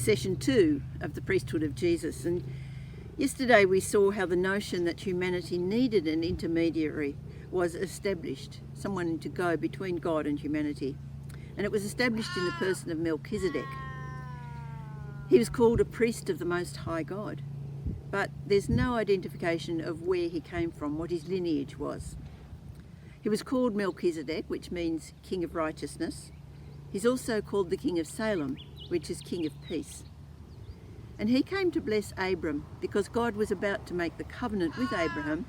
session 2 of the Priesthood of Jesus, and yesterday we saw how the notion that humanity needed an intermediary was established, someone to go between God and humanity, and it was established in the person of Melchizedek. He was called a priest of the Most High God, but there's no identification of where he came from, what his lineage was. He was called Melchizedek, which means King of Righteousness. He's also called the King of Salem, which is King of Peace. And he came to bless Abram because God was about to make the covenant with Abraham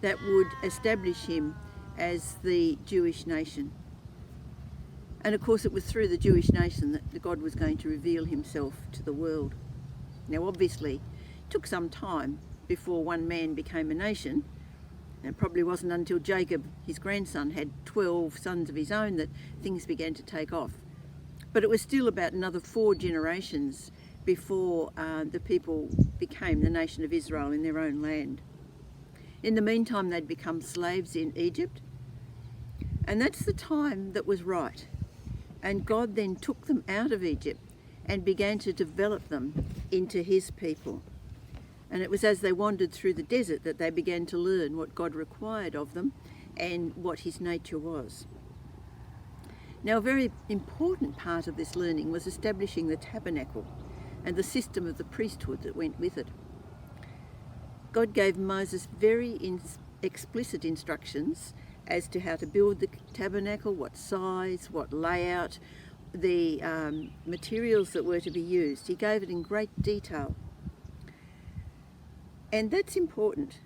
that would establish him as the Jewish nation. And of course it was through the Jewish nation that God was going to reveal himself to the world. Now obviously it took some time before one man became a nation. It probably wasn't until Jacob, his grandson, had 12 sons of his own that things began to take off. But it was still about another 4 generations before the people became the nation of Israel in their own land. In the meantime, they'd become slaves in Egypt, and that's the time that was right. And God then took them out of Egypt and began to develop them into his people. And it was as they wandered through the desert that they began to learn what God required of them and what his nature was. Now, a very important part of this learning was establishing the tabernacle and the system of the priesthood that went with it. God gave Moses very explicit instructions as to how to build the tabernacle, what size, what layout, the materials that were to be used. He gave it in great detail. And that's important.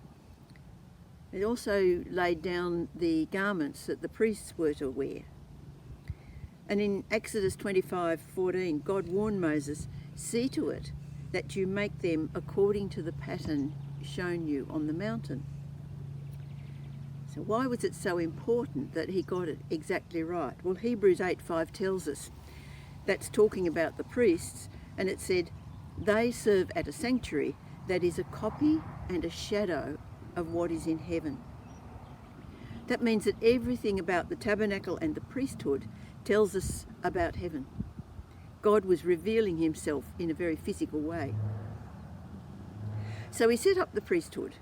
It also laid down the garments that the priests were to wear. And in Exodus 25:14, God warned Moses, "See to it that you make them according to the pattern shown you on the mountain." So why was it so important that he got it exactly right? Well, Hebrews 8:5 tells us that's talking about the priests, and it said, "They serve at a sanctuary that is a copy and a shadow of what is in heaven." That means that everything about the tabernacle and the priesthood tells us about heaven. God was revealing himself in a very physical way. So he set up the priesthood,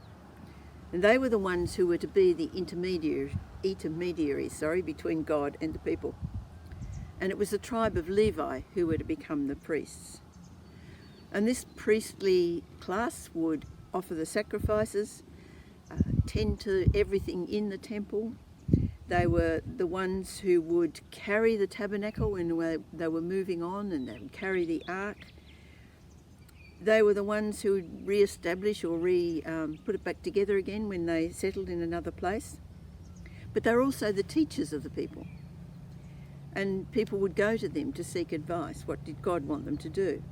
and they were the ones who were to be the intermediaries between God and the people. And it was the tribe of Levi who were to become the priests. And this priestly class would offer the sacrifices, tend to everything in the temple. They were the ones who would carry the tabernacle when they were moving on, and they would carry the ark. They were the ones who would re-establish or put it back together again when they settled in another place. But they were also the teachers of the people. And people would go to them to seek advice. What did God want them to do?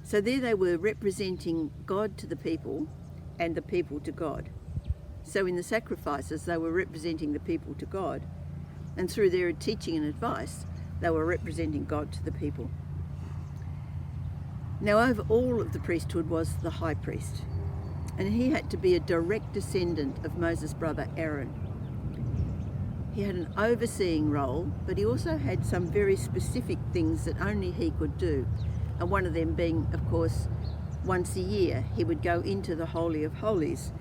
So there they were, representing God to the people and the people to God. So in the sacrifices, they were representing the people to God, and through their teaching and advice, they were representing God to the people. Now, over all of the priesthood was the high priest, and he had to be a direct descendant of Moses' brother Aaron. He had an overseeing role, but he also had some very specific things that only he could do, and one of them being, of course, once a year he would go into the Holy of Holies,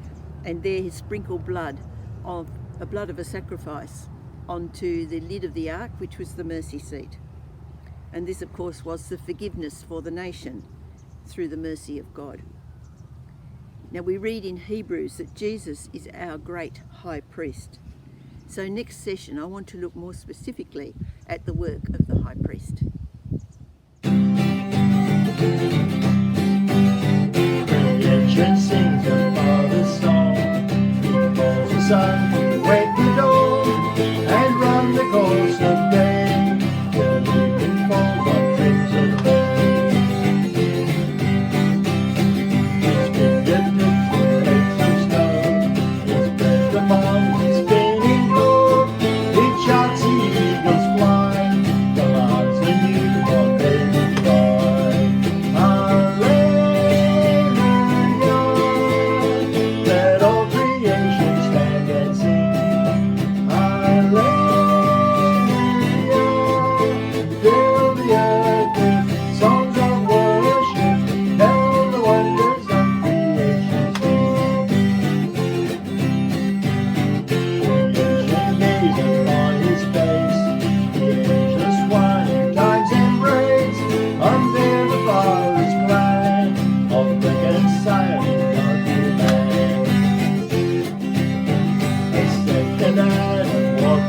and there he sprinkled blood of a sacrifice onto the lid of the ark, which was the mercy seat. And this, of course, was the forgiveness for the nation through the mercy of God. Now we read in Hebrews that Jesus is our great high priest. So next session I want to look more specifically at the work of the high priest. Creation sings a father's song. He calls the sun, wake the dawn, and run the course of day. The evening falls on crimson bay. His fingertips will make some snow. His breath upon his spinning globe. It shouts the eagles fly. The lines the newborn baby cry. Hallelujah. Let all creation stand and sing.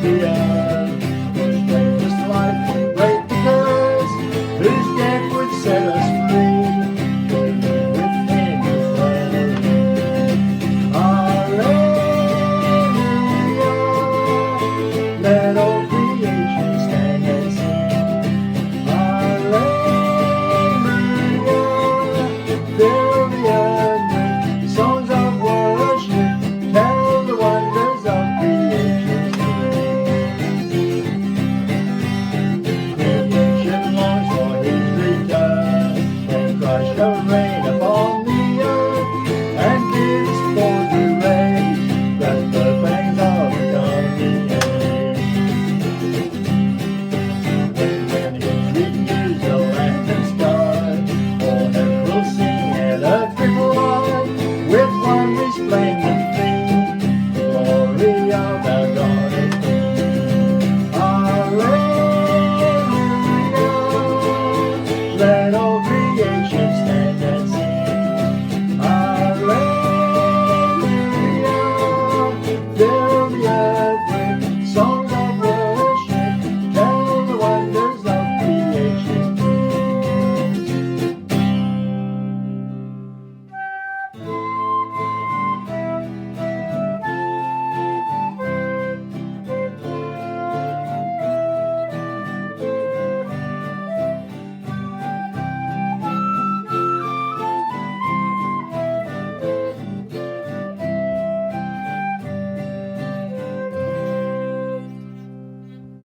the